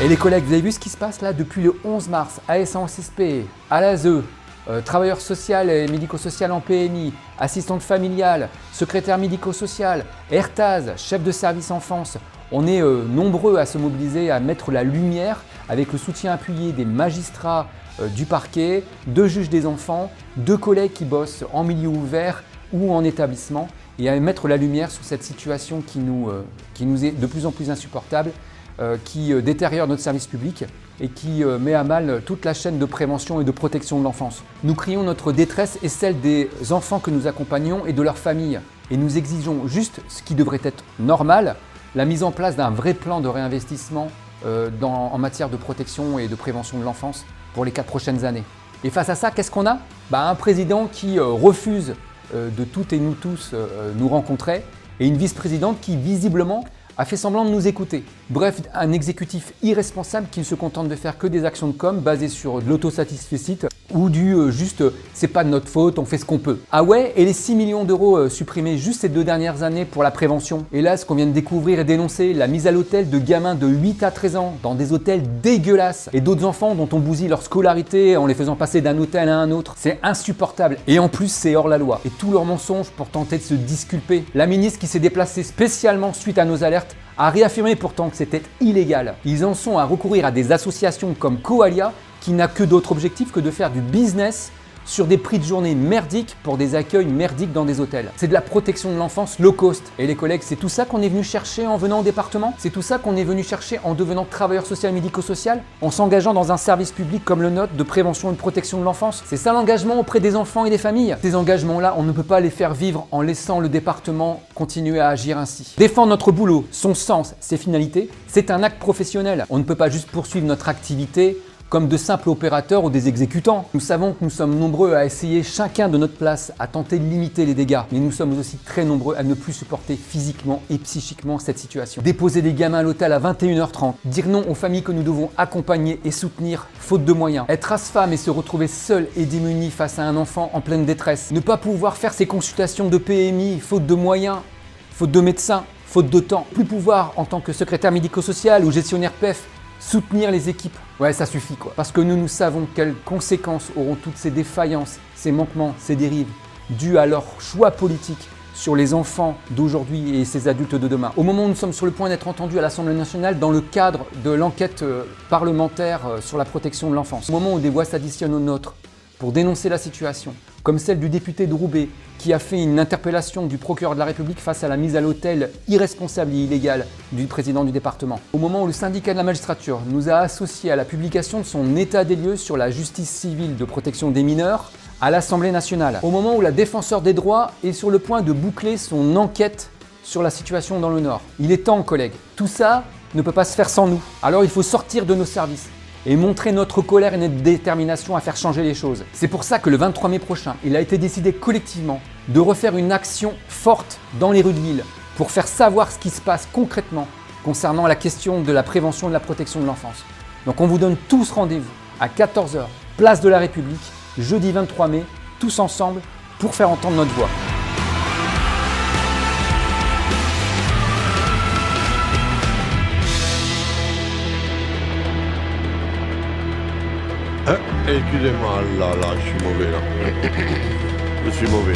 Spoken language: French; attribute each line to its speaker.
Speaker 1: Et les collègues, vous avez vu ce qui se passe là depuis le 11 mars, AS1CSP, à l'ASE, travailleur social et médico-social en PMI, assistante familiale, secrétaire médico-social, ERTAS, chef de service enfance. On est nombreux à se mobiliser, à mettre la lumière avec le soutien appuyé des magistrats du parquet, de juges des enfants, de collègues qui bossent en milieu ouvert ou en établissement et à mettre la lumière sur cette situation qui nous est de plus en plus insupportable, qui détériore notre service public et qui met à mal toute la chaîne de prévention et de protection de l'enfance. Nous crions notre détresse et celle des enfants que nous accompagnons et de leurs familles. Et nous exigeons juste ce qui devrait être normal, la mise en place d'un vrai plan de réinvestissement en matière de protection et de prévention de l'enfance pour les 4 prochaines années. Et face à ça, qu'est-ce qu'on a? Un président qui refuse de toutes et nous tous nous rencontrer et une vice-présidente qui visiblement a fait semblant de nous écouter. Bref, un exécutif irresponsable qui ne se contente de faire que des actions de com basées sur de l'autosatisfecit ou du juste c'est pas de notre faute, on fait ce qu'on peut. Ah ouais, et les 6 millions d'euros supprimés juste ces 2 dernières années pour la prévention. Et là, ce qu'on vient de découvrir et dénoncer, la mise à l'hôtel de gamins de 8 à 13 ans dans des hôtels dégueulasses et d'autres enfants dont on bousille leur scolarité en les faisant passer d'un hôtel à un autre. C'est insupportable. Et en plus, c'est hors la loi. Et tous leurs mensonges pour tenter de se disculper. La ministre qui s'est déplacée spécialement suite à nos alertes a réaffirmé pourtant que c'était illégal. Ils en sont à recourir à des associations comme Coalia qui n'a que d'autre objectif que de faire du business sur des prix de journée merdiques pour des accueils merdiques dans des hôtels. C'est de la protection de l'enfance low cost. Et les collègues, c'est tout ça qu'on est venu chercher en venant au département? C'est tout ça qu'on est venu chercher en devenant travailleur social et médico-social? En s'engageant dans un service public comme le nôtre de prévention et de protection de l'enfance? C'est ça l'engagement auprès des enfants et des familles. Ces engagements-là, on ne peut pas les faire vivre en laissant le département continuer à agir ainsi. Défendre notre boulot, son sens, ses finalités, c'est un acte professionnel. On ne peut pas juste poursuivre notre activité comme de simples opérateurs ou des exécutants. Nous savons que nous sommes nombreux à essayer chacun de notre place à tenter de limiter les dégâts, mais nous sommes aussi très nombreux à ne plus supporter physiquement et psychiquement cette situation. Déposer des gamins à l'hôtel à 21h30, dire non aux familles que nous devons accompagner et soutenir faute de moyens, être as-femme et se retrouver seul et démuni face à un enfant en pleine détresse, ne pas pouvoir faire ses consultations de PMI faute de moyens, faute de médecins, faute de temps, plus pouvoir en tant que secrétaire médico-social ou gestionnaire PEF soutenir les équipes. Ouais, ça suffit quoi. Parce que nous savons quelles conséquences auront toutes ces défaillances, ces manquements, ces dérives dues à leur choix politique sur les enfants d'aujourd'hui et ces adultes de demain. Au moment où nous sommes sur le point d'être entendus à l'Assemblée nationale dans le cadre de l'enquête parlementaire sur la protection de l'enfance, au moment où des voix s'additionnent aux nôtres pour dénoncer la situation, comme celle du député de Roubaix qui a fait une interpellation du procureur de la République face à la mise à l'hôtel irresponsable et illégale du président du département. Au moment où le syndicat de la magistrature nous a associés à la publication de son état des lieux sur la justice civile de protection des mineurs à l'Assemblée nationale. Au moment où la défenseur des droits est sur le point de boucler son enquête sur la situation dans le Nord. Il est temps, collègues. Tout ça ne peut pas se faire sans nous. Alors il faut sortir de nos services et montrer notre colère et notre détermination à faire changer les choses. C'est pour ça que le 23 mai prochain, il a été décidé collectivement de refaire une action forte dans les rues de Lille pour faire savoir ce qui se passe concrètement concernant la question de la prévention et de la protection de l'enfance. Donc on vous donne tous rendez-vous à 14 h, place de la République, jeudi 23 mai, tous ensemble pour faire entendre notre voix.
Speaker 2: Excusez-moi, là, je suis mauvais là. Je suis mauvais.